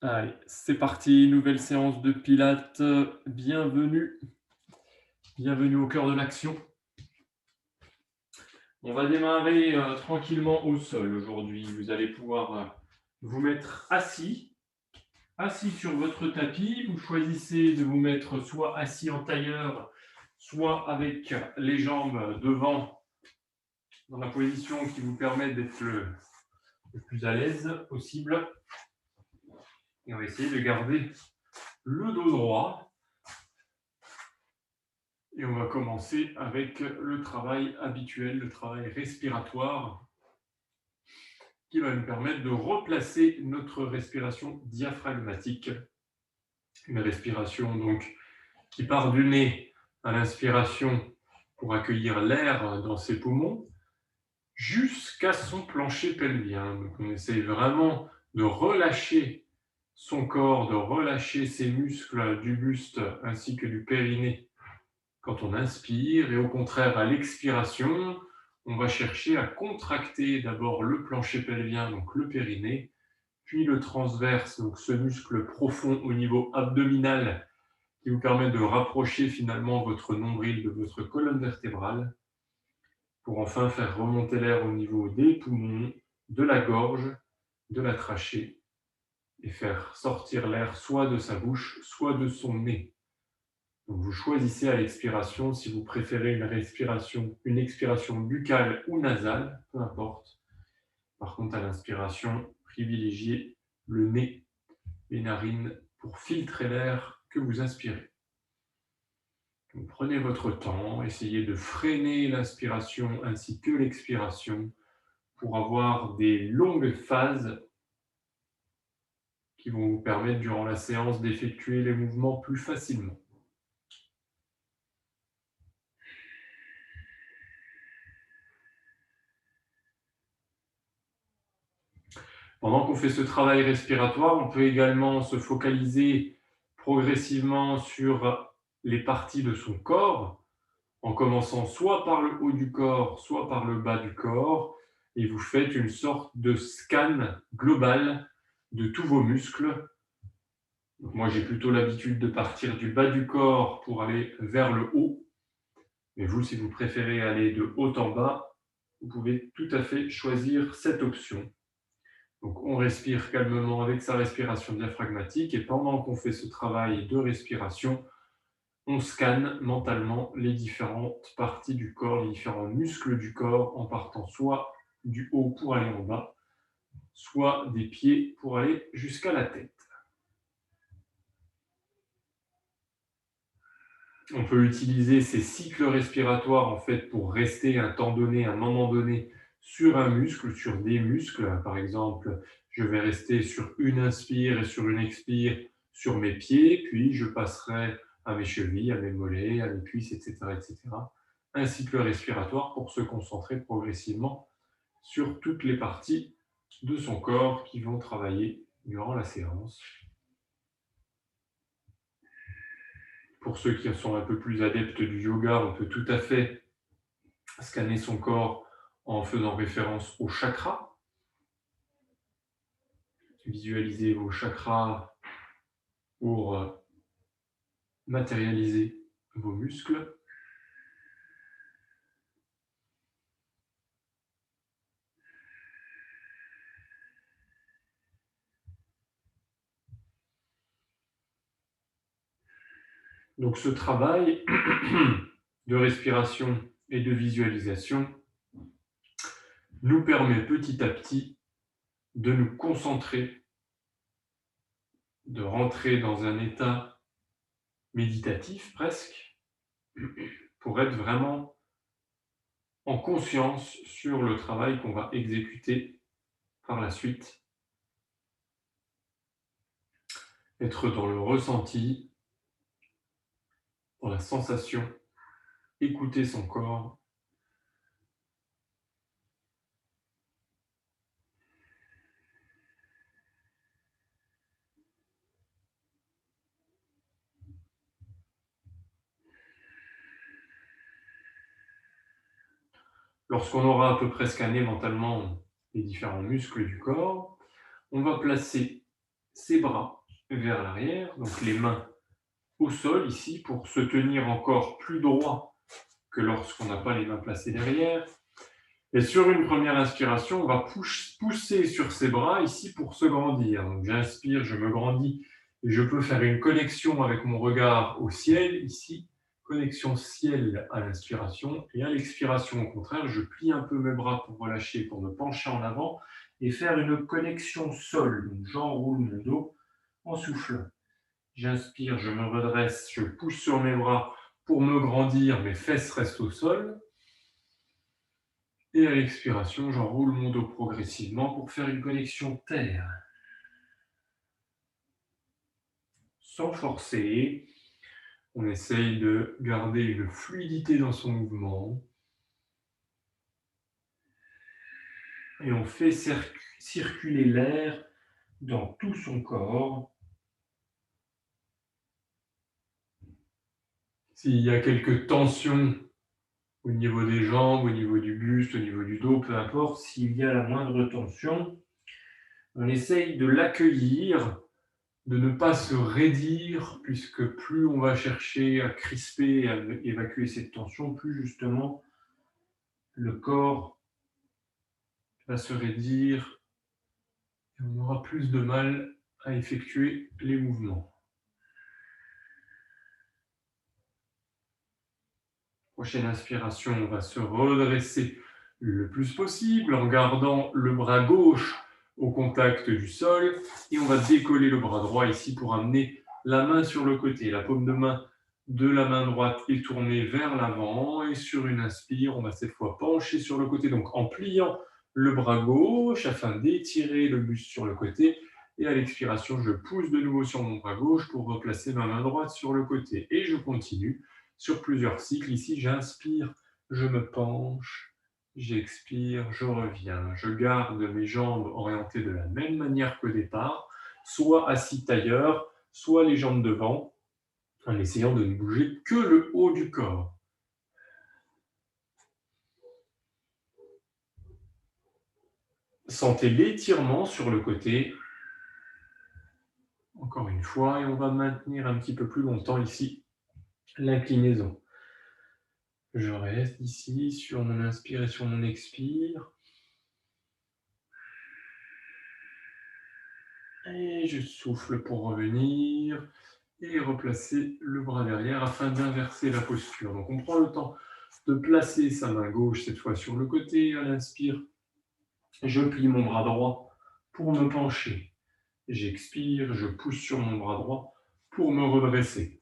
Allez, c'est parti, nouvelle séance de pilates. Bienvenue, bienvenue au cœur de l'action. On va démarrer tranquillement au sol aujourd'hui. Vous allez pouvoir vous mettre assis, assis sur votre tapis. Vous choisissez de vous mettre soit assis en tailleur, soit avec les jambes devant, dans la position qui vous permet d'être le plus à l'aise possible. Et on va essayer de garder le dos droit. Et on va commencer avec le travail habituel, le travail respiratoire, qui va nous permettre de replacer notre respiration diaphragmatique. Une respiration donc qui part du nez à l'inspiration pour accueillir l'air dans ses poumons jusqu'à son plancher pelvien. Donc on essaye vraiment de relâcher son corps, de relâcher ses muscles du buste ainsi que du périnée quand on inspire, et au contraire, à l'expiration, on va chercher à contracter d'abord le plancher pelvien, donc le périnée, puis le transverse, donc ce muscle profond au niveau abdominal qui vous permet de rapprocher finalement votre nombril de votre colonne vertébrale, pour enfin faire remonter l'air au niveau des poumons, de la gorge, de la trachée, et faire sortir l'air soit de sa bouche, soit de son nez. Donc vous choisissez à l'expiration si vous préférez une expiration buccale ou nasale, peu importe. Par contre, à l'inspiration, privilégiez le nez, les narines pour filtrer l'air que vous inspirez. Donc prenez votre temps, essayez de freiner l'inspiration ainsi que l'expiration pour avoir des longues phases qui vont vous permettre durant la séance d'effectuer les mouvements plus facilement. Pendant qu'on fait ce travail respiratoire, on peut également se focaliser progressivement sur les parties de son corps, en commençant soit par le haut du corps, soit par le bas du corps, et vous faites une sorte de scan global de tous vos muscles. Donc moi, j'ai plutôt l'habitude de partir du bas du corps pour aller vers le haut, mais vous, si vous préférez aller de haut en bas, vous pouvez tout à fait choisir cette option. Donc on respire calmement avec sa respiration diaphragmatique, et pendant qu'on fait ce travail de respiration, on scanne mentalement les différentes parties du corps, les différents muscles du corps, en partant soit du haut pour aller en bas, soit des pieds pour aller jusqu'à la tête. On peut utiliser ces cycles respiratoires en fait pour rester un temps donné, un moment donné, sur un muscle, sur des muscles. Par exemple, je vais rester sur une inspire et sur une expire sur mes pieds, puis je passerai à mes chevilles, à mes mollets, à mes cuisses, etc., etc. Un cycle respiratoire pour se concentrer progressivement sur toutes les parties de son corps qui vont travailler durant la séance. Pour ceux qui sont un peu plus adeptes du yoga, on peut tout à fait scanner son corps en faisant référence aux chakras. Visualisez vos chakras pour matérialiser vos muscles. Donc ce travail de respiration et de visualisation nous permet petit à petit de nous concentrer, de rentrer dans un état méditatif presque, pour être vraiment en conscience sur le travail qu'on va exécuter par la suite, être dans le ressenti, dans la sensation, écouter son corps. Lorsqu'on aura à peu près scanné mentalement les différents muscles du corps, on va placer ses bras vers l'arrière, donc les mains au sol ici pour se tenir encore plus droit que lorsqu'on n'a pas les mains placées derrière. Et sur une première inspiration, on va pousser sur ses bras ici pour se grandir. Donc j'inspire, je me grandis et je peux faire une connexion avec mon regard au ciel ici. Connexion ciel à l'inspiration et à l'expiration au contraire, je plie un peu mes bras pour relâcher, pour me pencher en avant et faire une connexion sol. Donc j'enroule mon dos en soufflant. J'inspire, je me redresse, je pousse sur mes bras pour me grandir, mes fesses restent au sol. Et à l'expiration, j'enroule mon dos progressivement pour faire une connexion terre. Sans forcer, on essaye de garder une fluidité dans son mouvement. Et on fait circuler l'air dans tout son corps. S'il y a quelques tensions au niveau des jambes, au niveau du buste, au niveau du dos, peu importe, s'il y a la moindre tension, on essaye de l'accueillir, de ne pas se raidir, puisque plus on va chercher à crisper, à évacuer cette tension, plus justement le corps va se raidir et on aura plus de mal à effectuer les mouvements. Prochaine inspiration, on va se redresser le plus possible en gardant le bras gauche au contact du sol et on va décoller le bras droit ici pour amener la main sur le côté. La paume de main de la main droite est tournée vers l'avant et sur une inspire, on va cette fois pencher sur le côté, donc en pliant le bras gauche afin d'étirer le buste sur le côté et à l'expiration, je pousse de nouveau sur mon bras gauche pour replacer ma main droite sur le côté et je continue sur plusieurs cycles. Ici, j'inspire, je me penche, j'expire, je reviens. Je garde mes jambes orientées de la même manière qu'au départ, soit assis tailleur, soit les jambes devant, en essayant de ne bouger que le haut du corps. Sentez l'étirement sur le côté. Encore une fois, et on va maintenir un petit peu plus longtemps ici l'inclinaison. Je reste ici sur mon inspire et sur mon expire. Et je souffle pour revenir et replacer le bras derrière afin d'inverser la posture. Donc on prend le temps de placer sa main gauche cette fois sur le côté. À l'inspire, je plie mon bras droit pour me pencher. J'expire, je pousse sur mon bras droit pour me redresser.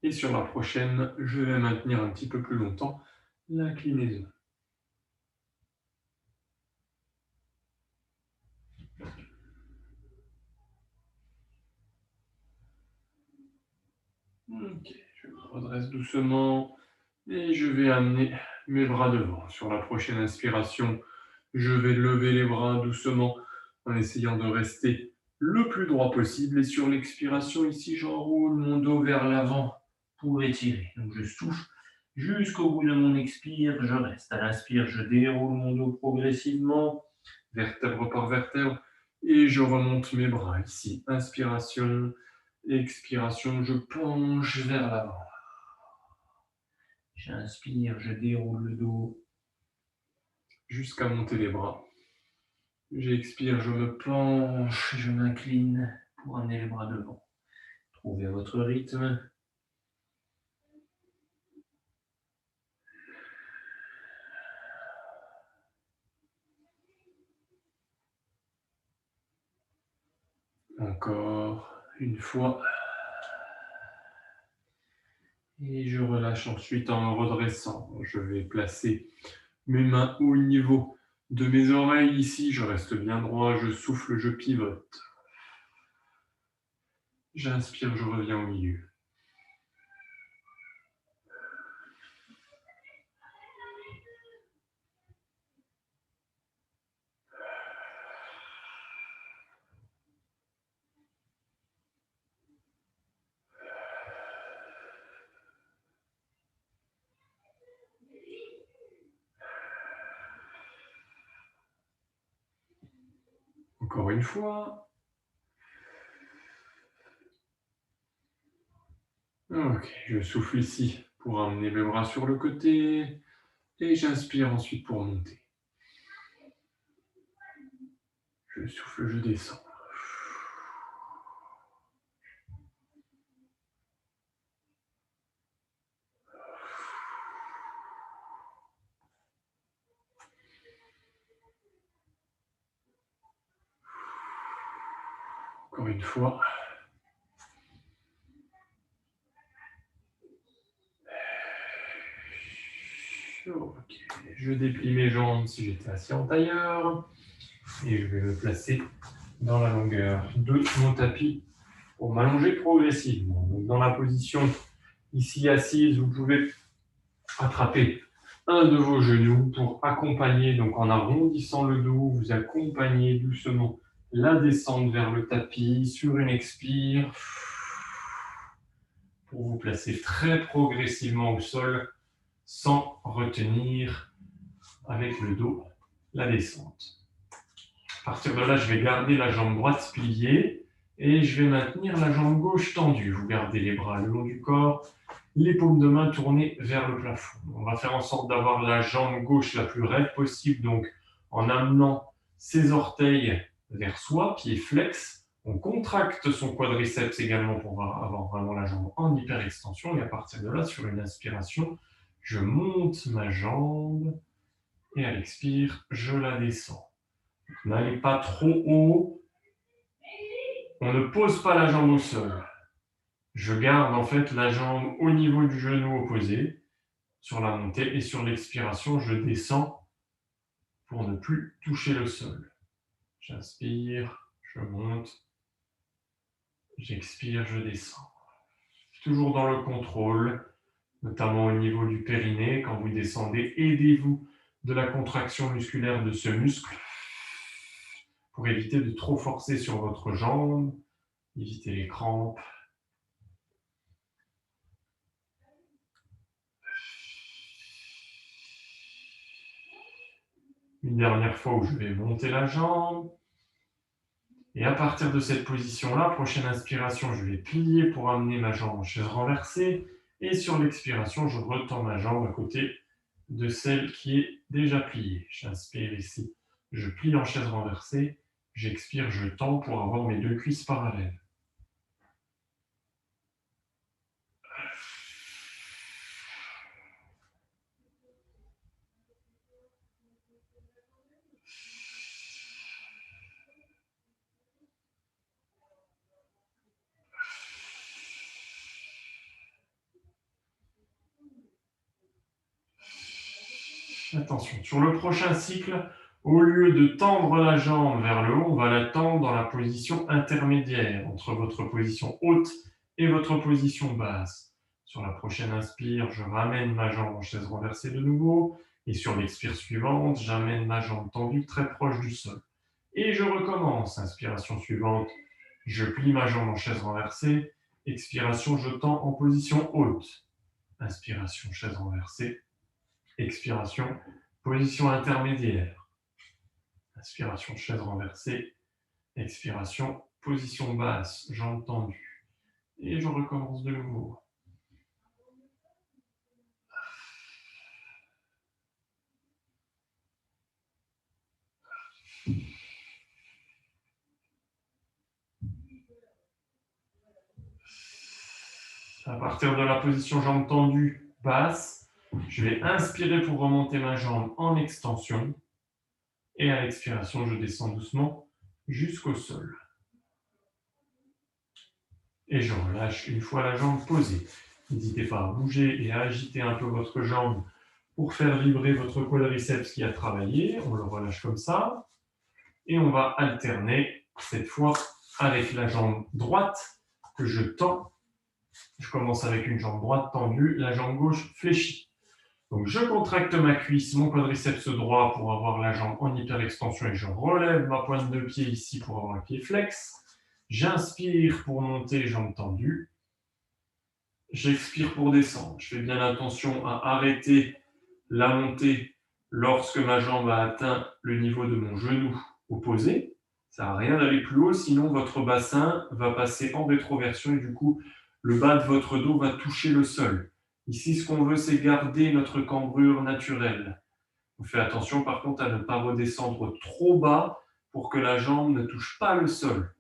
Et sur la prochaine, je vais maintenir un petit peu plus longtemps l'inclinaison. Ok, je me redresse doucement et je vais amener mes bras devant. Sur la prochaine inspiration, je vais lever les bras doucement en essayant de rester le plus droit possible. Et sur l'expiration, ici, j'enroule mon dos vers l'avant pour étirer. Donc je souffle jusqu'au bout de mon expire, je reste. À l'inspire, je déroule mon dos progressivement, vertèbre par vertèbre, et je remonte mes bras ici. Inspiration, expiration, je penche vers l'avant. J'inspire, je déroule le dos jusqu'à monter les bras. J'expire, je me penche, je m'incline pour amener les bras devant. Trouvez votre rythme. Encore une fois. Et je relâche ensuite en me redressant. Je vais placer mes mains au niveau de mes oreilles ici. Je reste bien droit, je souffle, je pivote. J'inspire, je reviens au milieu. Encore une fois. Ok, je souffle ici pour amener mes bras sur le côté et j'inspire ensuite pour monter. Je souffle, je descends. Encore une fois. Ok, je déplie mes jambes si j'étais assis en tailleur et je vais me placer dans la longueur de mon tapis pour m'allonger progressivement. Donc dans la position ici assise, vous pouvez attraper un de vos genoux pour accompagner, donc en arrondissant le dos, vous accompagnez doucement la descente vers le tapis sur une expire pour vous placer très progressivement au sol sans retenir avec le dos la descente. À partir de là, je vais garder la jambe droite pliée et je vais maintenir la jambe gauche tendue. Vous gardez les bras le long du corps, les paumes de main tournées vers le plafond. On va faire en sorte d'avoir la jambe gauche la plus raide possible, donc en amenant ses orteils vers soi, pied flex. On contracte son quadriceps également pour avoir vraiment la jambe en hyperextension. Et à partir de là, sur une inspiration, je monte ma jambe et à l'expire, je la descends. N'allez pas trop haut. On ne pose pas la jambe au sol. Je garde en fait la jambe au niveau du genou opposé sur la montée et sur l'expiration, je descends pour ne plus toucher le sol. J'inspire, je monte, j'expire, je descends. Toujours dans le contrôle, notamment au niveau du périnée. Quand vous descendez, aidez-vous de la contraction musculaire de ce muscle pour éviter de trop forcer sur votre jambe, éviter les crampes. Une dernière fois où je vais monter la jambe. Et à partir de cette position-là, prochaine inspiration, je vais plier pour amener ma jambe en chaise renversée. Et sur l'expiration, je retends ma jambe à côté de celle qui est déjà pliée. J'inspire ici, je plie en chaise renversée. J'expire, je tends pour avoir mes deux cuisses parallèles. Attention, sur le prochain cycle, au lieu de tendre la jambe vers le haut, on va la tendre dans la position intermédiaire entre votre position haute et votre position basse. Sur la prochaine inspire, je ramène ma jambe en chaise renversée de nouveau. Et sur l'expire suivante, j'amène ma jambe tendue très proche du sol. Et je recommence. Inspiration suivante, je plie ma jambe en chaise renversée. Expiration, je tends en position haute. Inspiration, chaise renversée. Expiration, position intermédiaire. Inspiration, chaise renversée. Expiration, position basse, jambe tendue. Et je recommence de nouveau. À partir de la position jambe tendue, basse, je vais inspirer pour remonter ma jambe en extension. Et à l'expiration, je descends doucement jusqu'au sol. Et je relâche une fois la jambe posée. N'hésitez pas à bouger et à agiter un peu votre jambe pour faire vibrer votre quadriceps qui a travaillé. On le relâche comme ça. Et on va alterner cette fois avec la jambe droite que je tends. Je commence avec une jambe droite tendue, la jambe gauche fléchie. Donc je contracte ma cuisse, mon quadriceps droit pour avoir la jambe en hyperextension et je relève ma pointe de pied ici pour avoir un pied flex. J'inspire pour monter, jambe tendue. J'expire pour descendre. Je fais bien attention à arrêter la montée lorsque ma jambe a atteint le niveau de mon genou opposé. Ça sert à rien d'aller plus haut, sinon votre bassin va passer en rétroversion et du coup, le bas de votre dos va toucher le sol. Ici, ce qu'on veut, c'est garder notre cambrure naturelle. On fait attention par contre à ne pas redescendre trop bas pour que la jambe ne touche pas le sol.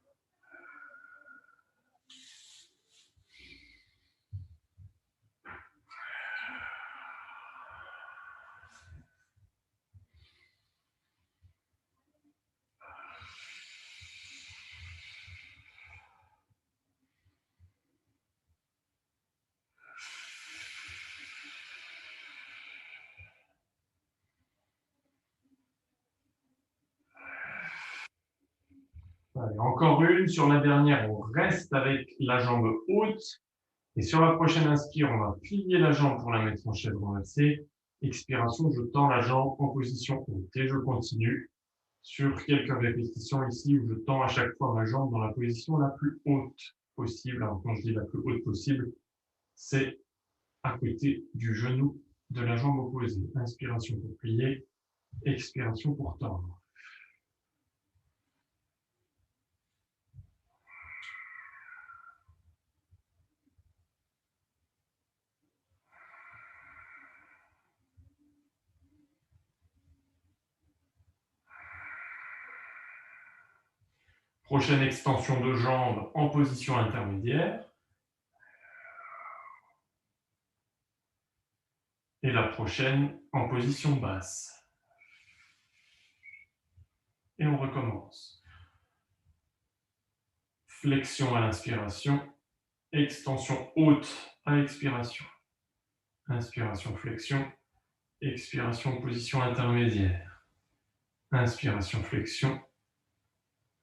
Allez, encore une. Sur la dernière, on reste avec la jambe haute. Et sur la prochaine inspire, on va plier la jambe pour la mettre en chèvre inversée. Expiration, je tends la jambe en position haute. Et je continue sur quelques répétitions ici où je tends à chaque fois ma jambe dans la position la plus haute possible. Alors, quand je dis la plus haute possible, c'est à côté du genou de la jambe opposée. Inspiration pour plier, expiration pour tendre. Prochaine extension de jambe en position intermédiaire. Et la prochaine en position basse. Et on recommence. Flexion à l'inspiration, extension haute à l'expiration. Inspiration, flexion, expiration, position intermédiaire. Inspiration, flexion,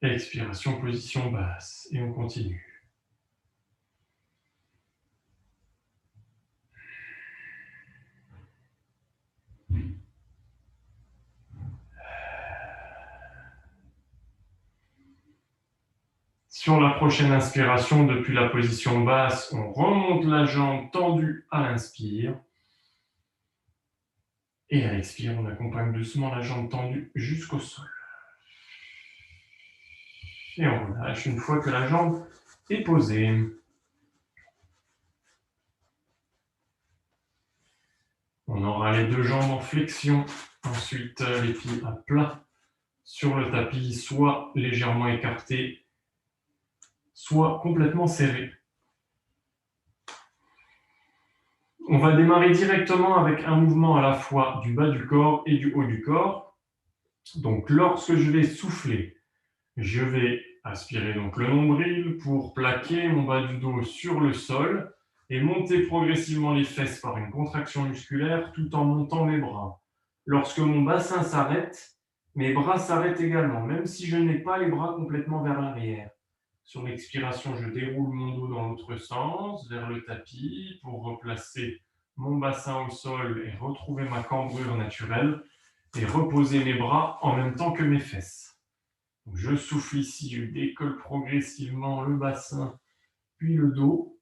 expiration, position basse. Et on continue. Sur la prochaine inspiration, depuis la position basse, on remonte la jambe tendue à l'inspire. Et à l'expire, on accompagne doucement la jambe tendue jusqu'au sol. Et on relâche une fois que la jambe est posée. On aura les deux jambes en flexion. Ensuite, les pieds à plat sur le tapis, soit légèrement écartés, soit complètement serrés. On va démarrer directement avec un mouvement à la fois du bas du corps et du haut du corps. Donc, lorsque je vais souffler, je vais aspirer donc le nombril pour plaquer mon bas du dos sur le sol et monter progressivement les fesses par une contraction musculaire tout en montant mes bras. Lorsque mon bassin s'arrête, mes bras s'arrêtent également, même si je n'ai pas les bras complètement vers l'arrière. Sur l'expiration, je déroule mon dos dans l'autre sens, vers le tapis, pour replacer mon bassin au sol et retrouver ma cambrure naturelle et reposer mes bras en même temps que mes fesses. Donc, je souffle ici, je décolle progressivement le bassin, puis le dos.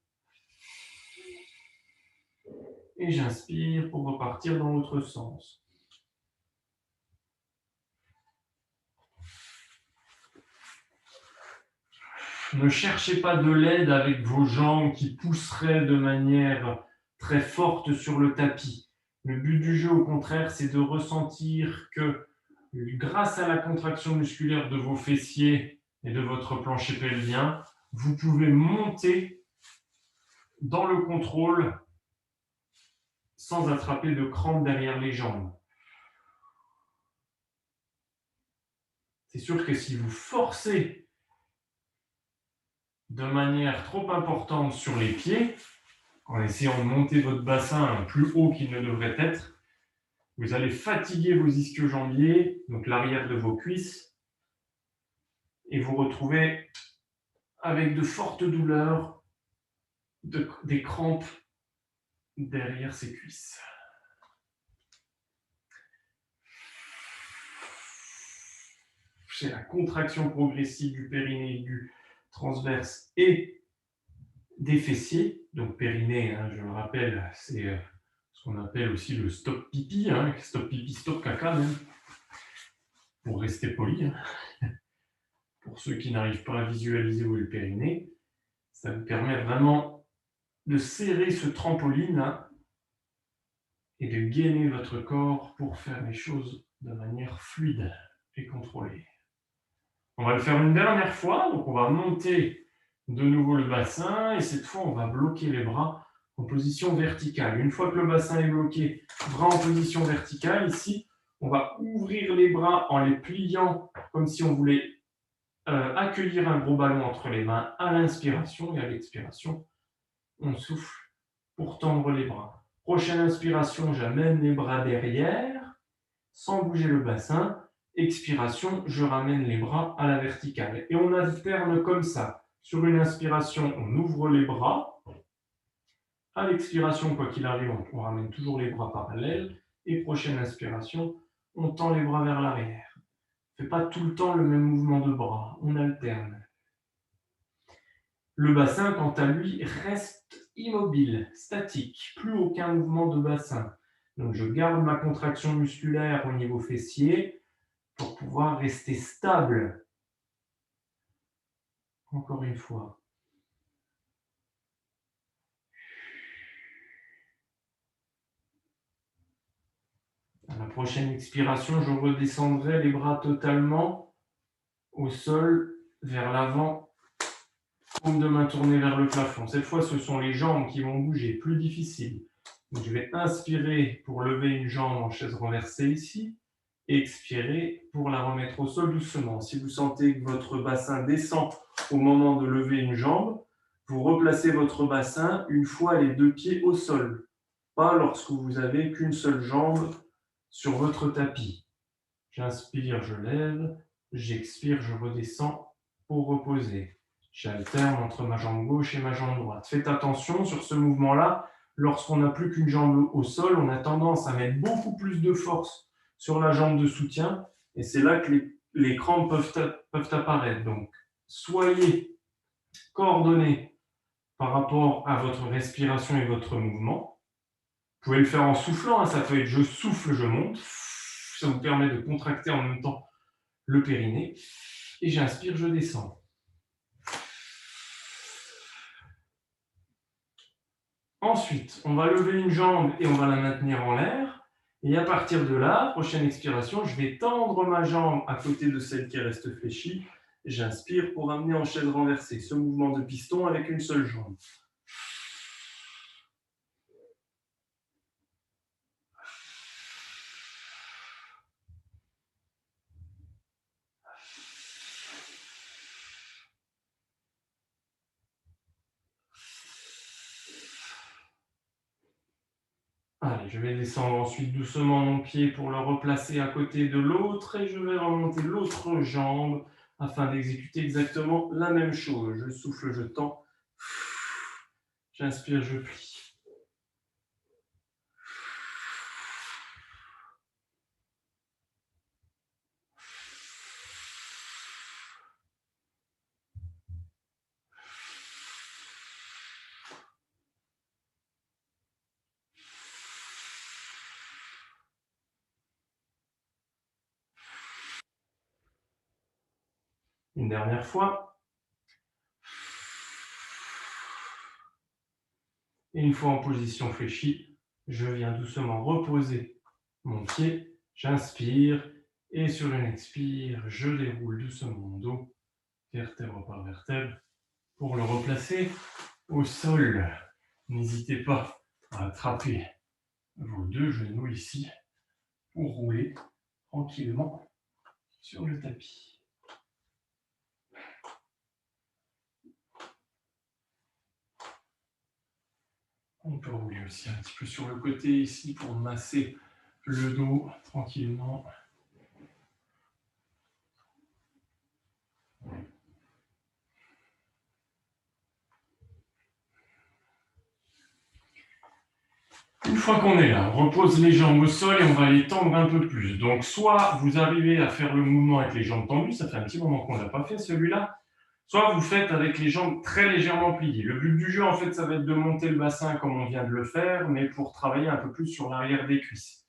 Et j'inspire pour repartir dans l'autre sens. Ne cherchez pas de l'aide avec vos jambes qui pousseraient de manière très forte sur le tapis. Le but du jeu, au contraire, c'est de ressentir que grâce à la contraction musculaire de vos fessiers et de votre plancher pelvien, vous pouvez monter dans le contrôle sans attraper de crampes derrière les jambes. C'est sûr que si vous forcez de manière trop importante sur les pieds, en essayant de monter votre bassin plus haut qu'il ne devrait être, vous allez fatiguer vos ischio-jambiers, donc l'arrière de vos cuisses, et vous retrouver avec de fortes douleurs, des crampes derrière ces cuisses. C'est la contraction progressive du périnée, du transverse et des fessiers. Donc périnée, je le rappelle, c'est ce qu'on appelle aussi le stop pipi, stop pipi, stop caca même, pour rester poli. Pour ceux qui n'arrivent pas à visualiser où est le périnée, ça vous permet vraiment de serrer ce trampoline là et de gainer votre corps pour faire les choses de manière fluide et contrôlée. On va le faire une dernière fois, donc on va monter de nouveau le bassin et cette fois on va bloquer les bras en position verticale. Une fois que le bassin est bloqué, bras en position verticale, ici on va ouvrir les bras en les pliant comme si on voulait accueillir un gros ballon entre les mains à l'inspiration et à l'expiration, on souffle pour tendre les bras. Prochaine inspiration, j'amène les bras derrière sans bouger le bassin. Expiration, je ramène les bras à la verticale. Et on alterne comme ça. Sur une inspiration, on ouvre les bras. À l'expiration, quoi qu'il arrive, on ramène toujours les bras parallèles. Et prochaine inspiration, on tend les bras vers l'arrière. On ne fait pas tout le temps le même mouvement de bras, on alterne. Le bassin, quant à lui, reste immobile, statique, plus aucun mouvement de bassin. Donc je garde ma contraction musculaire au niveau fessier pour pouvoir rester stable. Encore une fois. À la prochaine expiration, je redescendrai les bras totalement au sol, vers l'avant, paume de main tournée vers le plafond. Cette fois, ce sont les jambes qui vont bouger, plus difficile. Donc, je vais inspirer pour lever une jambe en chaise renversée ici. Expirer pour la remettre au sol doucement. Si vous sentez que votre bassin descend au moment de lever une jambe, vous replacez votre bassin une fois les deux pieds au sol. Pas lorsque vous avez qu'une seule jambe sur votre tapis. J'inspire, je lève. J'expire, je redescends pour reposer. J'alterne entre ma jambe gauche et ma jambe droite. Faites attention sur ce mouvement-là. Lorsqu'on n'a plus qu'une jambe au sol, on a tendance à mettre beaucoup plus de force sur la jambe de soutien. Et c'est là que les crampes peuvent apparaître. Donc, soyez coordonnés par rapport à votre respiration et votre mouvement. Vous pouvez le faire en soufflant. Ça peut être je souffle, je monte. Ça vous permet de contracter en même temps le périnée. Et j'inspire, je descends. Ensuite, on va lever une jambe et on va la maintenir en l'air. Et à partir de là, prochaine expiration, je vais tendre ma jambe à côté de celle qui reste fléchie. J'inspire pour amener en chaise renversée. Ce mouvement de piston avec une seule jambe. Allez, je vais descendre ensuite doucement mon pied pour le replacer à côté de l'autre et je vais remonter l'autre jambe afin d'exécuter exactement la même chose. Je souffle, je tends. J'inspire, je plie. Une dernière fois. Et une fois en position fléchie, je viens doucement reposer mon pied. J'inspire et sur une expire, je déroule doucement mon dos, vertèbre par vertèbre, pour le replacer au sol. N'hésitez pas à attraper vos deux genoux ici pour rouler tranquillement sur le tapis. On peut rouler aussi un petit peu sur le côté ici pour masser le dos tranquillement. Une fois qu'on est là, on repose les jambes au sol et on va les tendre un peu plus. Donc, soit vous arrivez à faire le mouvement avec les jambes tendues, ça fait un petit moment qu'on n'a pas fait celui-là, soit vous faites avec les jambes très légèrement pliées. Le but du jeu, en fait, ça va être de monter le bassin comme on vient de le faire, mais pour travailler un peu plus sur l'arrière des cuisses.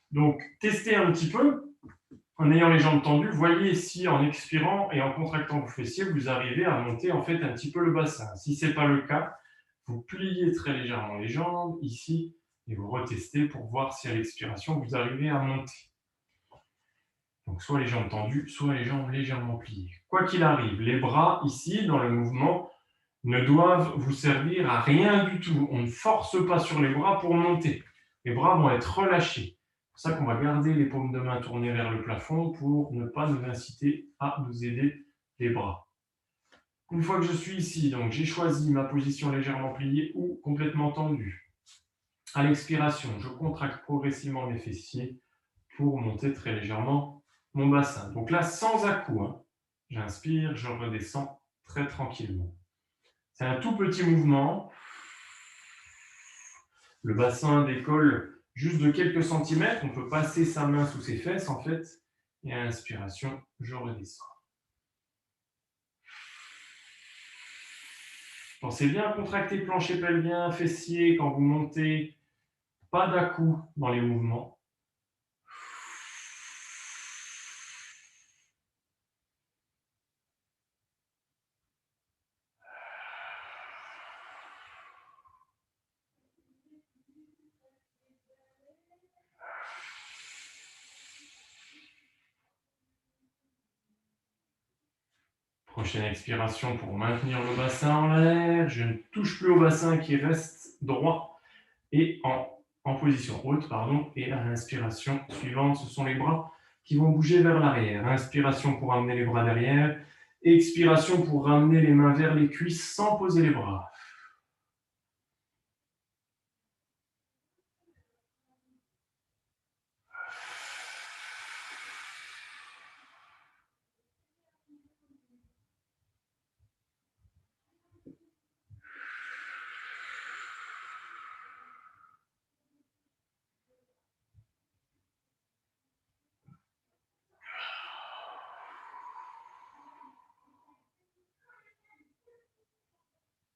Donc, testez un petit peu. En ayant les jambes tendues, voyez si en expirant et en contractant vos fessiers, vous arrivez à monter en fait un petit peu le bassin. Si ce n'est pas le cas, vous pliez très légèrement les jambes ici et vous retestez pour voir si à l'expiration, vous arrivez à monter. Donc soit les jambes tendues, soit les jambes légèrement pliées. Quoi qu'il arrive, les bras ici, dans le mouvement, ne doivent vous servir à rien du tout. On ne force pas sur les bras pour monter. Les bras vont être relâchés. C'est pour ça qu'on va garder les paumes de main tournées vers le plafond pour ne pas nous inciter à nous aider les bras. Une fois que je suis ici, donc j'ai choisi ma position légèrement pliée ou complètement tendue. À l'expiration, je contracte progressivement mes fessiers pour monter très légèrement mon bassin. Donc là, sans à-coups, hein. J'inspire, je redescends très tranquillement. C'est un tout petit mouvement. Le bassin décolle juste de quelques centimètres. On peut passer sa main sous ses fesses, en fait. Et à l'inspiration, je redescends. Pensez bien à contracter plancher pelvien, fessier quand vous montez. Pas d'à-coups dans les mouvements. Prochaine expiration pour maintenir le bassin en l'air. Je ne touche plus au bassin qui reste droit et en position haute. Et à l'inspiration suivante, ce sont les bras qui vont bouger vers l'arrière. Inspiration pour ramener les bras derrière. Expiration pour ramener les mains vers les cuisses sans poser les bras.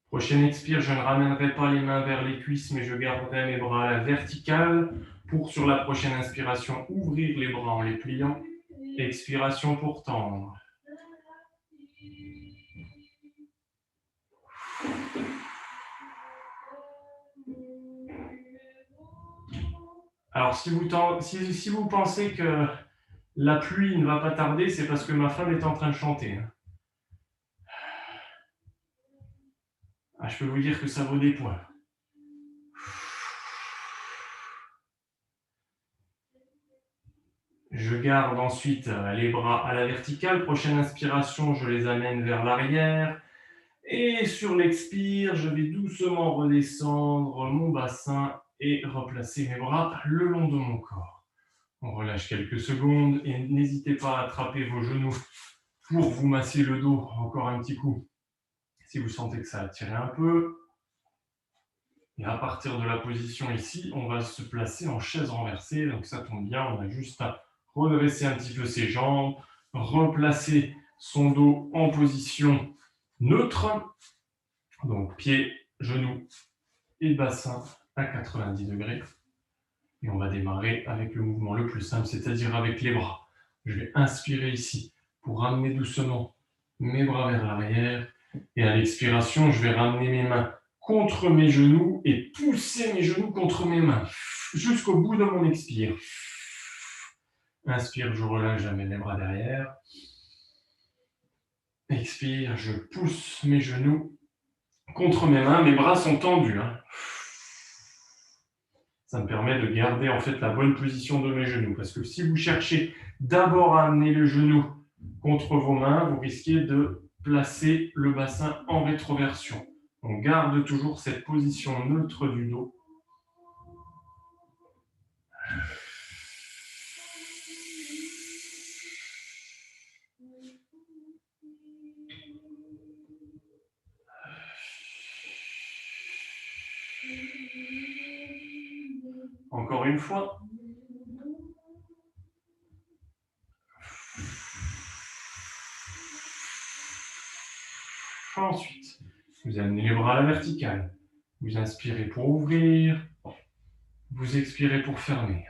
Prochaine expire, je ne ramènerai pas les mains vers les cuisses, mais je garderai mes bras à la verticale pour, sur la prochaine inspiration, ouvrir les bras en les pliant. Expiration pour tendre. Alors, si vous pensez que la pluie ne va pas tarder, c'est parce que ma femme est en train de chanter. Je peux vous dire que ça vaut des points. Je garde ensuite les bras à la verticale. Prochaine inspiration, je les amène vers l'arrière. Et sur l'expire, je vais doucement redescendre mon bassin et replacer mes bras le long de mon corps. On relâche quelques secondes et n'hésitez pas à attraper vos genoux pour vous masser le dos encore un petit coup. Si vous sentez que ça a tiré un peu. Et à partir de la position ici, on va se placer en chaise renversée. Donc ça tombe bien, on a juste à redresser un petit peu ses jambes, replacer son dos en position neutre. Donc pieds, genoux et bassin à 90 degrés. Et on va démarrer avec le mouvement le plus simple, c'est-à-dire avec les bras. Je vais inspirer ici pour ramener doucement mes bras vers l'arrière. Et à l'expiration, je vais ramener mes mains contre mes genoux et pousser mes genoux contre mes mains jusqu'au bout de mon expire. Inspire, je relâche, j'amène les bras derrière. Expire, je pousse mes genoux contre mes mains. Mes bras sont tendus. Ça me permet de garder en fait la bonne position de mes genoux. Parce que si vous cherchez d'abord à amener le genou contre vos mains, vous risquez de placer le bassin en rétroversion. On garde toujours cette position neutre du dos. Encore une fois. Ensuite, vous amenez les bras à la verticale. Vous inspirez pour ouvrir. Vous expirez pour fermer.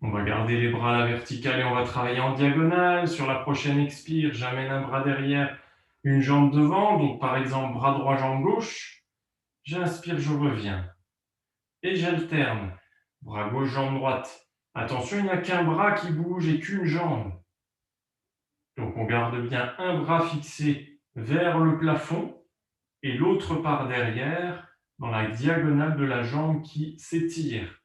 On va garder les bras à la verticale et on va travailler en diagonale. Sur la prochaine expire, j'amène un bras derrière, une jambe devant. Donc par exemple, bras droit, jambe gauche. J'inspire, je reviens. Et j'alterne. Bras gauche, jambe droite. Attention, il n'y a qu'un bras qui bouge et qu'une jambe. Donc on garde bien un bras fixé vers le plafond et l'autre par derrière dans la diagonale de la jambe qui s'étire.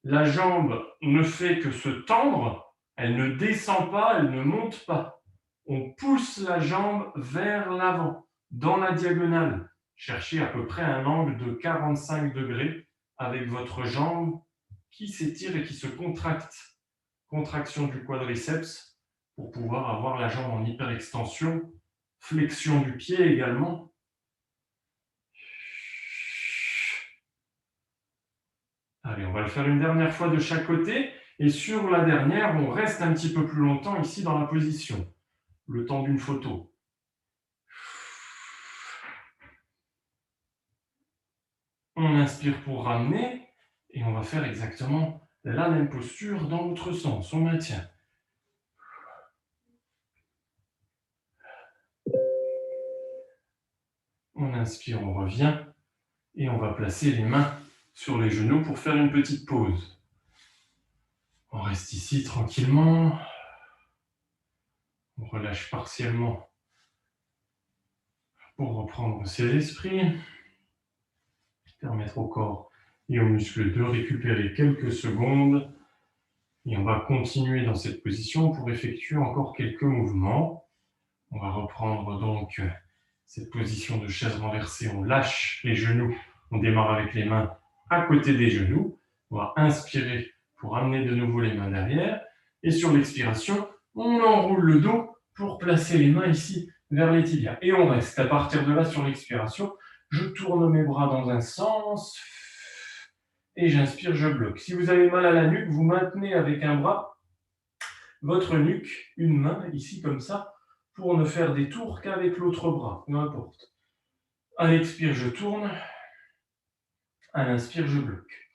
La jambe ne fait que se tendre, elle ne descend pas, elle ne monte pas. On pousse la jambe vers l'avant, dans la diagonale. Cherchez à peu près un angle de 45 degrés avec votre jambe qui s'étire et qui se contracte. Contraction du quadriceps pour pouvoir avoir la jambe en hyperextension. Flexion du pied également. Allez, on va le faire une dernière fois de chaque côté. Et sur la dernière, on reste un petit peu plus longtemps ici dans la position. Le temps d'une photo. On inspire pour ramener. Et on va faire exactement la même posture dans l'autre sens. On maintient. On inspire, on revient. Et on va placer les mains sur les genoux pour faire une petite pause. On reste ici tranquillement. On relâche partiellement pour reprendre ses esprits. Permettre au corps et aux muscles de récupérer quelques secondes. Et on va continuer dans cette position pour effectuer encore quelques mouvements. On va reprendre donc cette position de chaise renversée. On lâche les genoux. On démarre avec les mains à côté des genoux. On va inspirer pour amener de nouveau les mains derrière. Et sur l'expiration, on enroule le dos pour placer les mains ici vers les tibias. Et on reste. À partir de là, sur l'expiration, je tourne mes bras dans un sens. Et j'inspire, je bloque. Si vous avez mal à la nuque, vous maintenez avec un bras votre nuque, une main ici comme ça, pour ne faire des tours qu'avec l'autre bras, peu importe. À l'expire, je tourne. À l'inspire, je bloque.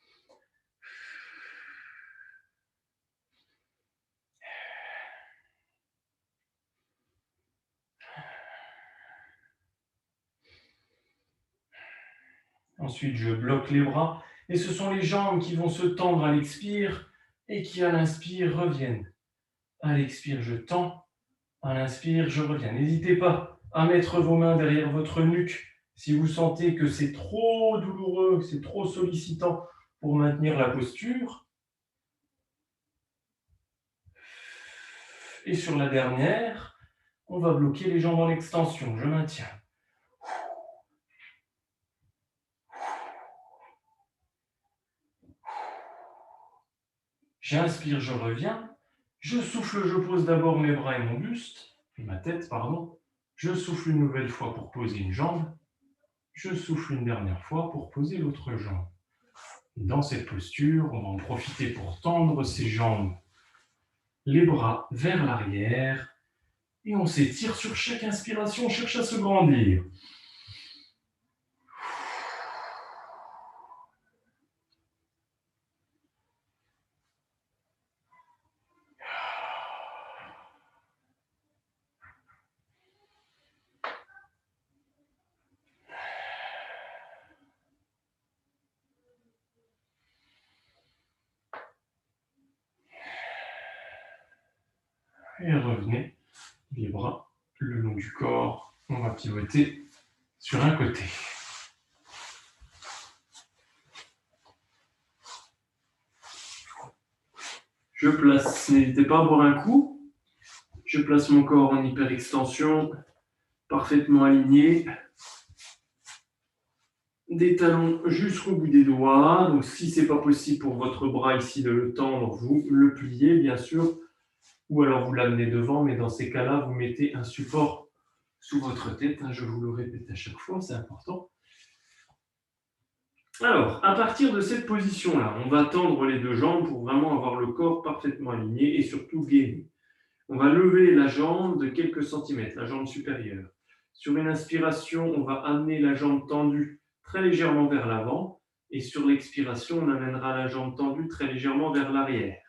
Ensuite, je bloque les bras. Et ce sont les jambes qui vont se tendre à l'expire et qui, à l'inspire, reviennent. À l'expire, je tends. À l'inspire, je reviens. N'hésitez pas à mettre vos mains derrière votre nuque si vous sentez que c'est trop douloureux, que c'est trop sollicitant pour maintenir la posture. Et sur la dernière, on va bloquer les jambes en extension. Je maintiens. J'inspire, je reviens. Je souffle, je pose d'abord mes bras et mon buste, et ma tête, pardon. Je souffle une nouvelle fois pour poser une jambe. Je souffle une dernière fois pour poser l'autre jambe. Et dans cette posture, on va en profiter pour tendre ses jambes, les bras vers l'arrière, et on s'étire sur chaque inspiration, on cherche à se grandir. Et revenez, les bras le long du corps. On va pivoter sur un côté. Je place, n'hésitez pas à boire un coup. Je place mon corps en hyperextension, parfaitement aligné. Des talons jusqu'au bout des doigts. Donc, si ce n'est pas possible pour votre bras ici de le tendre, vous le pliez, bien sûr. Ou alors, vous l'amenez devant. Mais dans ces cas-là, vous mettez un support sous votre tête. Je vous le répète à chaque fois, c'est important. Alors, à partir de cette position-là, on va tendre les deux jambes pour vraiment avoir le corps parfaitement aligné et surtout gainé. On va lever la jambe de quelques centimètres, la jambe supérieure. Sur une inspiration, on va amener la jambe tendue très légèrement vers l'avant. Et sur l'expiration, on amènera la jambe tendue très légèrement vers l'arrière.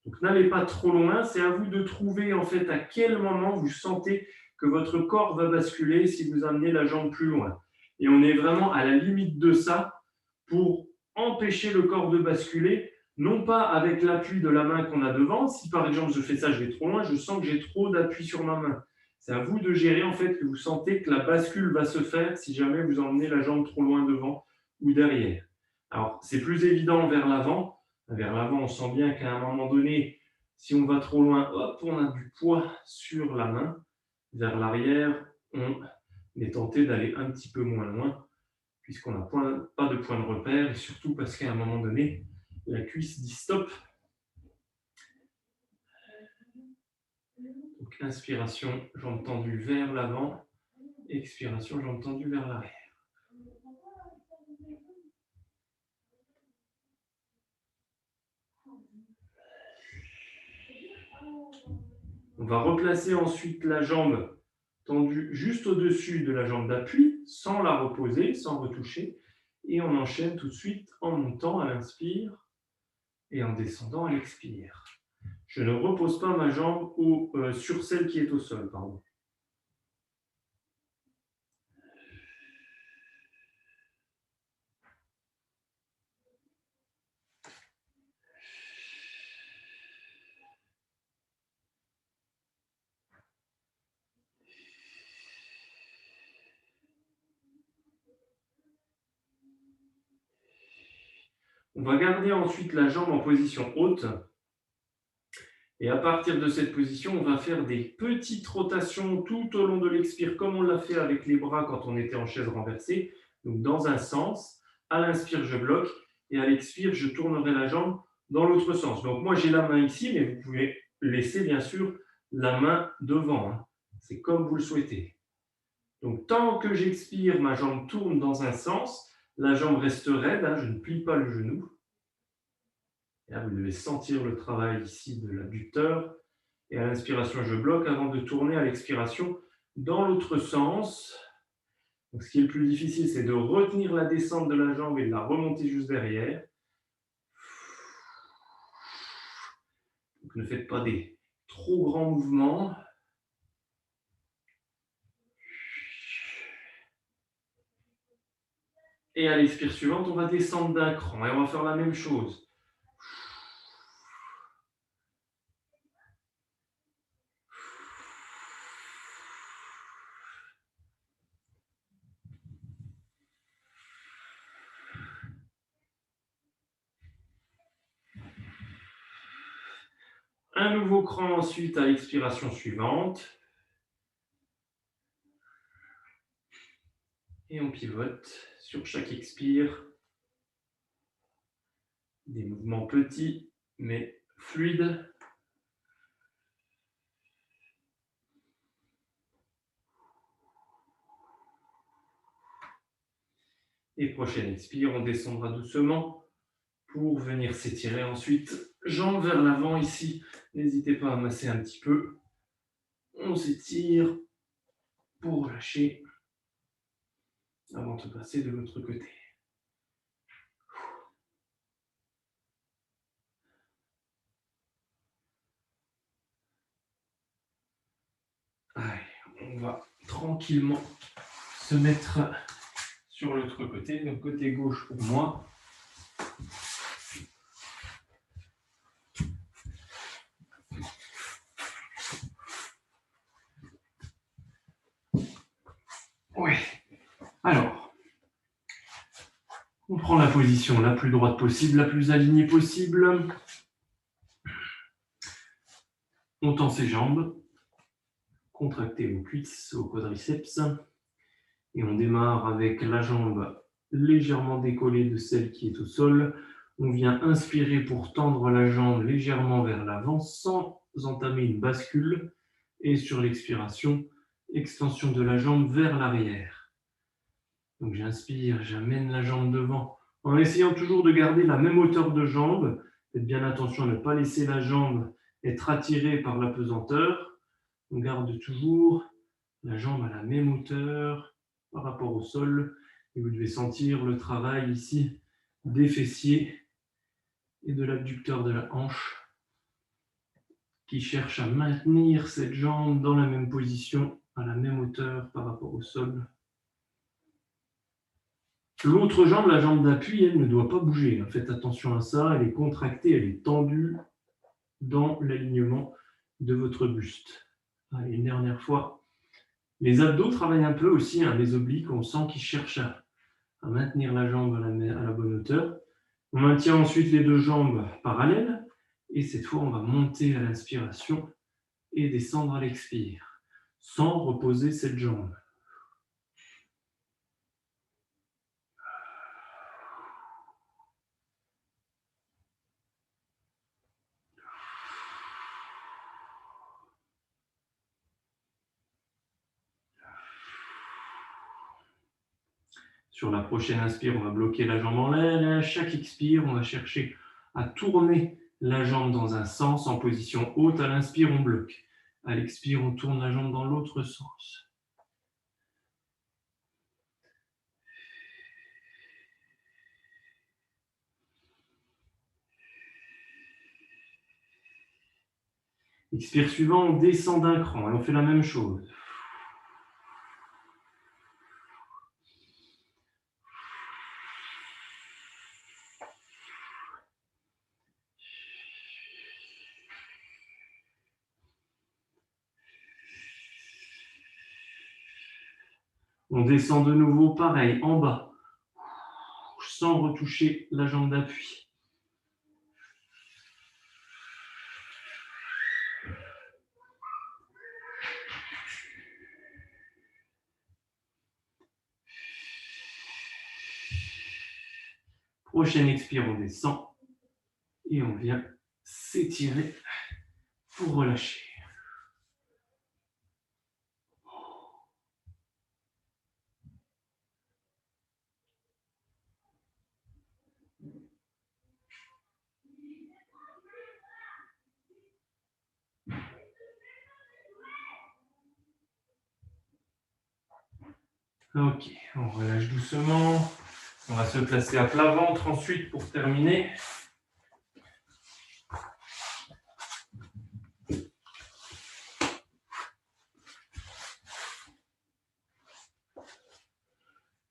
Donc, n'allez pas trop loin. C'est à vous de trouver en fait à quel moment vous sentez que votre corps va basculer si vous amenez la jambe plus loin. Et on est vraiment à la limite de ça pour empêcher le corps de basculer, non pas avec l'appui de la main qu'on a devant. Si par exemple je fais ça, je vais trop loin, je sens que j'ai trop d'appui sur ma main. C'est à vous de gérer en fait que vous sentez que la bascule va se faire si jamais vous emmenez la jambe trop loin devant ou derrière. Alors, c'est plus évident vers l'avant. Vers l'avant, on sent bien qu'à un moment donné, si on va trop loin, hop, on a du poids sur la main. Vers l'arrière, on est tenté d'aller un petit peu moins loin, puisqu'on n'a pas de point de repère, et surtout parce qu'à un moment donné, la cuisse dit stop. Donc, inspiration, jambe tendue vers l'avant. Expiration, jambe tendue vers l'arrière. On va replacer ensuite la jambe tendue juste au-dessus de la jambe d'appui, sans la reposer, sans retoucher. Et on enchaîne tout de suite en montant à l'inspire et en descendant à l'expire. Je ne repose pas ma jambe sur celle qui est au sol. Pardon. On va garder ensuite la jambe en position haute. Et à partir de cette position, on va faire des petites rotations tout au long de l'expire, comme on l'a fait avec les bras quand on était en chaise renversée. Donc dans un sens, à l'inspire, je bloque, et à l'expire, je tournerai la jambe dans l'autre sens. Donc moi, j'ai la main ici, mais vous pouvez laisser bien sûr la main devant. C'est comme vous le souhaitez. Donc tant que j'expire, ma jambe tourne dans un sens, la jambe reste raide, je ne plie pas le genou. Et là, vous devez sentir le travail ici de l'abducteur. Et à l'inspiration, je bloque avant de tourner à l'expiration dans l'autre sens. Donc, ce qui est le plus difficile, c'est de retenir la descente de la jambe et de la remonter juste derrière. Donc, ne faites pas des trop grands mouvements. Et à l'expire suivante, on va descendre d'un cran et on va faire la même chose. Un nouveau cran ensuite à l'expiration suivante. Et on pivote sur chaque expire. Des mouvements petits mais fluides. Et prochaine expire, on descendra doucement pour venir s'étirer ensuite. Jambes vers l'avant ici. N'hésitez pas à masser un petit peu. On s'étire pour relâcher avant de passer de l'autre côté. Allez, on va tranquillement se mettre sur l'autre côté, donc côté gauche pour moi. Oui. Alors, on prend la position la plus droite possible, la plus alignée possible. On tend ses jambes. Contractez vos cuisses, vos quadriceps. Et on démarre avec la jambe légèrement décollée de celle qui est au sol. On vient inspirer pour tendre la jambe légèrement vers l'avant sans entamer une bascule. Et sur l'expiration, extension de la jambe vers l'arrière. Donc j'inspire, j'amène la jambe devant en essayant toujours de garder la même hauteur de jambe. Faites bien attention à ne pas laisser la jambe être attirée par la pesanteur. On garde toujours la jambe à la même hauteur par rapport au sol. Et vous devez sentir le travail ici des fessiers et de l'abducteur de la hanche. qui cherche à maintenir cette jambe dans la même position, à la même hauteur par rapport au sol. L'autre jambe, la jambe d'appui, elle ne doit pas bouger. Faites attention à ça, elle est contractée, elle est tendue dans l'alignement de votre buste. Allez, une dernière fois. Les abdos travaillent un peu aussi, les obliques, on sent qu'ils cherchent à maintenir la jambe à la bonne hauteur. On maintient ensuite les deux jambes parallèles et cette fois, on va monter à l'inspiration et descendre à l'expire, sans reposer cette jambe. Sur la prochaine inspire, on va bloquer la jambe en l'air. À chaque expire, on va chercher à tourner la jambe dans un sens en position haute. À l'inspire, on bloque. À l'expire, on tourne la jambe dans l'autre sens. Expire suivant, on descend d'un cran et on fait la même chose. On descend de nouveau, pareil, en bas, sans retoucher la jambe d'appui. Prochaine expire, on descend et on vient s'étirer pour relâcher. Ok, on relâche doucement. On va se placer à plat ventre ensuite pour terminer.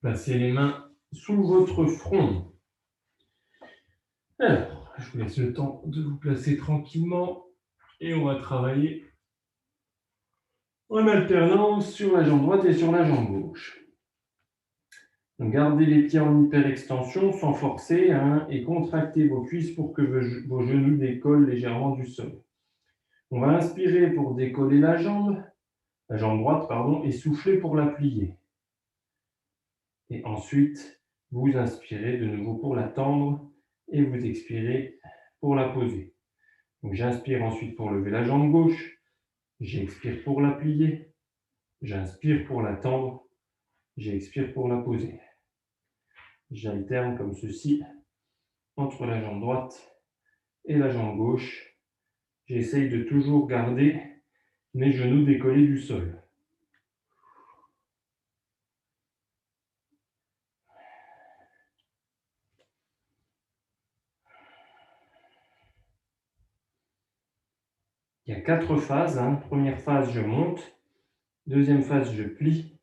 Placez les mains sous votre front. Alors, je vous laisse le temps de vous placer tranquillement et on va travailler en alternance sur la jambe droite et sur la jambe gauche. Donc, gardez les pieds en hyperextension sans forcer et contractez vos cuisses pour que vos genoux décollent légèrement du sol. On va inspirer pour décoller la jambe droite, et souffler pour la plier. Et ensuite, vous inspirez de nouveau pour la tendre et vous expirez pour la poser. Donc, j'inspire ensuite pour lever la jambe gauche, j'expire pour la plier, j'inspire pour la tendre, j'expire pour la poser. J'alterne comme ceci entre la jambe droite et la jambe gauche. J'essaye de toujours garder mes genoux décollés du sol. Il y a 4 phases. Première phase, je monte. Deuxième phase, je plie.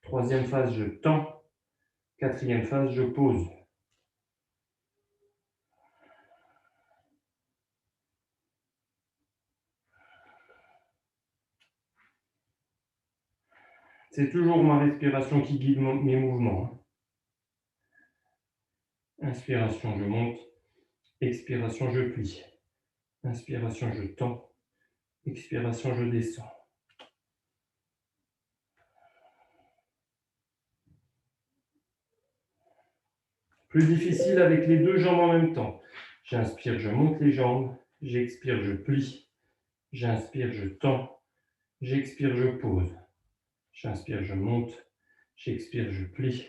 Troisième phase, je tends. Quatrième phase, je pose. C'est toujours ma respiration qui guide mes mouvements. Inspiration, je monte. Expiration, je plie. Inspiration, je tends. Expiration, je descends. Plus difficile avec les deux jambes en même temps. J'inspire, je monte les jambes. J'expire, je plie. J'inspire, je tends. J'expire, je pose. J'inspire, je monte. J'expire, je plie.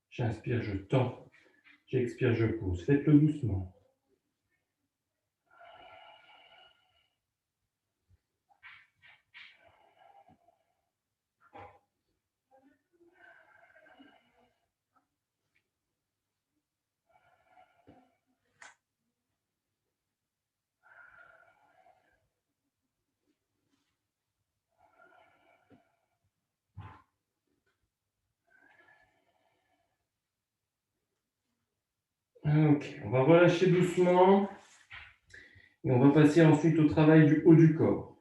J'inspire, je tends. J'expire, je pose. Faites-le doucement. Ok, on va relâcher doucement et on va passer ensuite au travail du haut du corps.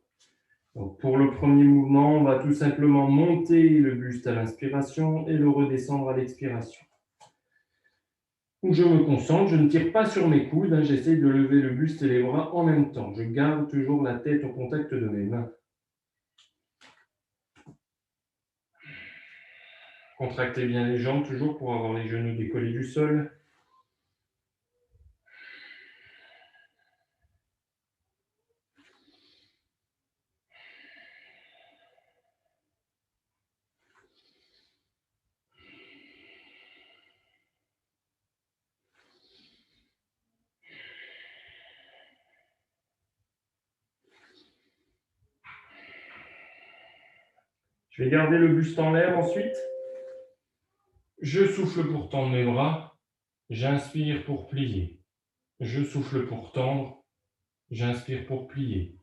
Donc, pour le premier mouvement, on va tout simplement monter le buste à l'inspiration et le redescendre à l'expiration. Où je me concentre, je ne tire pas sur mes coudes, hein, j'essaie de lever le buste et les bras en même temps. Je garde toujours la tête au contact de mes mains. Contractez bien les jambes toujours pour avoir les genoux décollés du sol. Je vais garder le buste en l'air ensuite. Je souffle pour tendre mes bras. J'inspire pour plier. Je souffle pour tendre. J'inspire pour plier.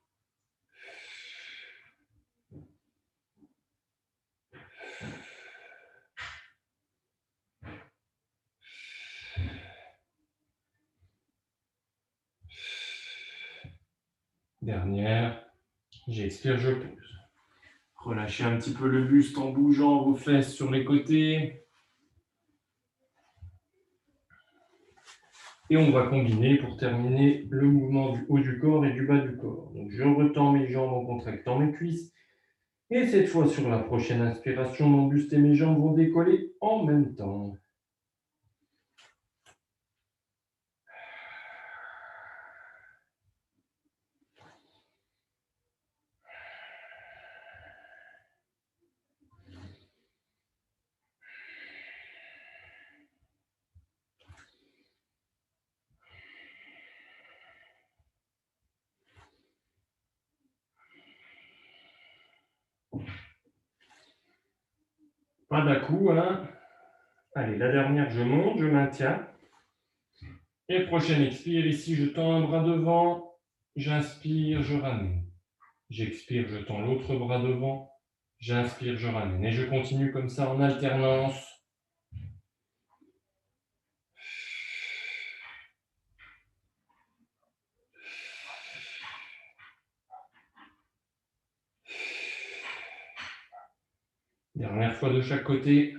Dernière. J'expire, je pose. Relâchez un petit peu le buste en bougeant vos fesses sur les côtés. Et on va combiner pour terminer le mouvement du haut du corps et du bas du corps. Donc je retends mes jambes en contractant mes cuisses. Et cette fois, sur la prochaine inspiration, mon buste et mes jambes vont décoller en même temps. Pas d'à-coup, hein. Allez, la dernière, je monte, je maintiens. Et prochaine expire, ici, je tends un bras devant. J'inspire, je ramène. J'expire, je tends l'autre bras devant. J'inspire, je ramène. Et je continue comme ça en alternance. Dernière fois de chaque côté.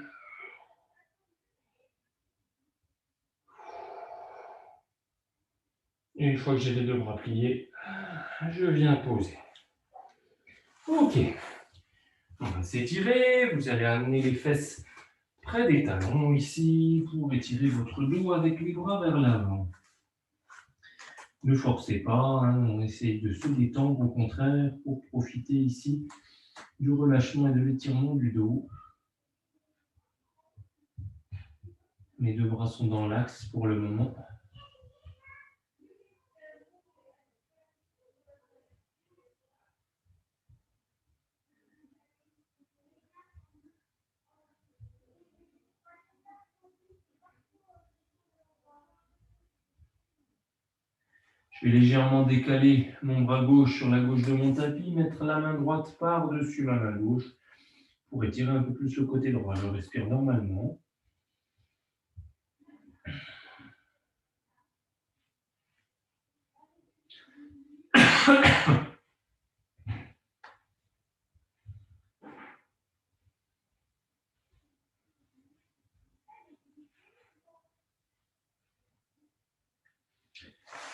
Et une fois que j'ai les deux bras pliés, je viens poser. Ok. On va s'étirer. Vous allez amener les fesses près des talons ici pour étirer votre dos avec les bras vers l'avant. Ne forcez pas, hein, on essaye de se détendre au contraire pour profiter ici du relâchement et de l'étirement du dos. Mes deux bras sont dans l'axe pour le moment. Je vais légèrement décaler mon bras gauche sur la gauche de mon tapis, mettre la main droite par-dessus ma main gauche pour étirer un peu plus le côté droit. Je respire normalement.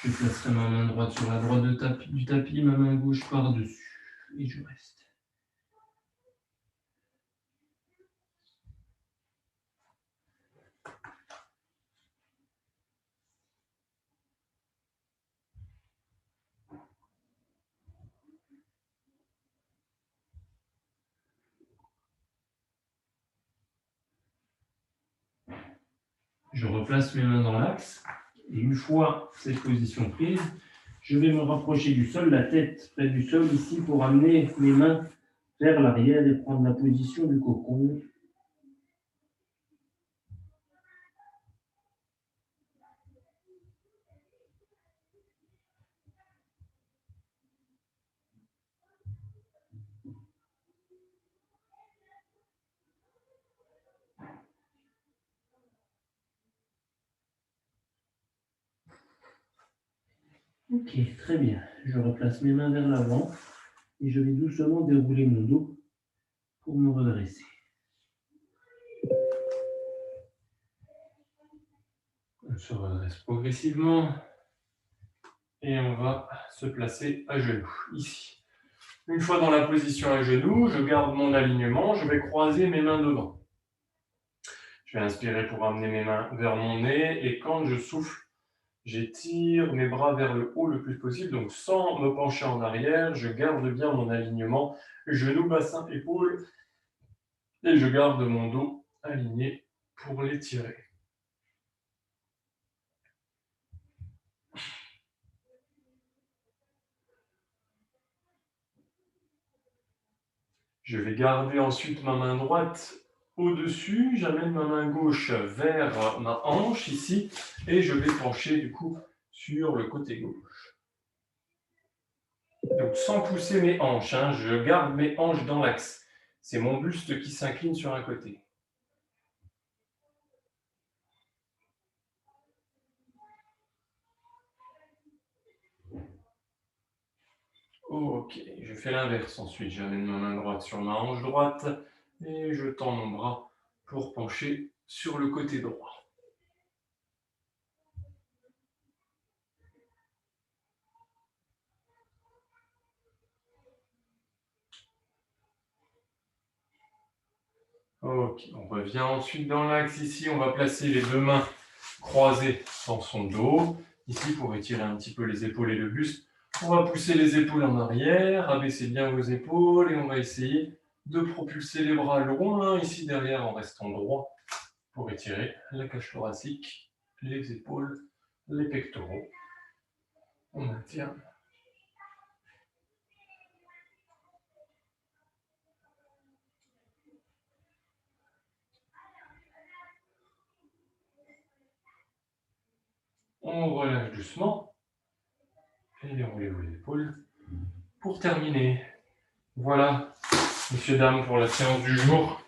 Je placerai ma main droite sur la droite du tapis, ma main gauche par-dessus. Et je reste. Je replace mes mains dans l'axe. Et une fois cette position prise, je vais me rapprocher du sol, la tête près du sol ici pour amener mes mains vers l'arrière et prendre la position du cocon. Ok, très bien. Je replace mes mains vers l'avant et je vais doucement dérouler mon dos pour me redresser. On se redresse progressivement et on va se placer à genoux, ici. Une fois dans la position à genoux, je garde mon alignement, je vais croiser mes mains devant. Je vais inspirer pour amener mes mains vers mon nez et quand je souffle, j'étire mes bras vers le haut le plus possible, donc sans me pencher en arrière, je garde bien mon alignement, genoux, bassin, épaules, et je garde mon dos aligné pour l'étirer. Je vais garder ensuite ma main droite au-dessus, j'amène ma main gauche vers ma hanche ici, et je vais pencher du coup sur le côté gauche. Donc sans pousser mes hanches, je garde mes hanches dans l'axe. C'est mon buste qui s'incline sur un côté. Ok, je fais l'inverse ensuite. J'amène ma main droite sur ma hanche droite et je tends mon bras pour pencher sur le côté droit. Ok, on revient ensuite dans l'axe ici. On va placer les deux mains croisées dans son dos. Ici, pour étirer un petit peu les épaules et le buste, on va pousser les épaules en arrière, abaisser bien vos épaules et on va essayer de propulser les bras loin ici derrière en restant droit pour étirer la cage thoracique, les épaules, les pectoraux. On maintient. On relâche doucement et déroulez vos épaules. Pour terminer, voilà, messieurs, dames, pour la séance du jour.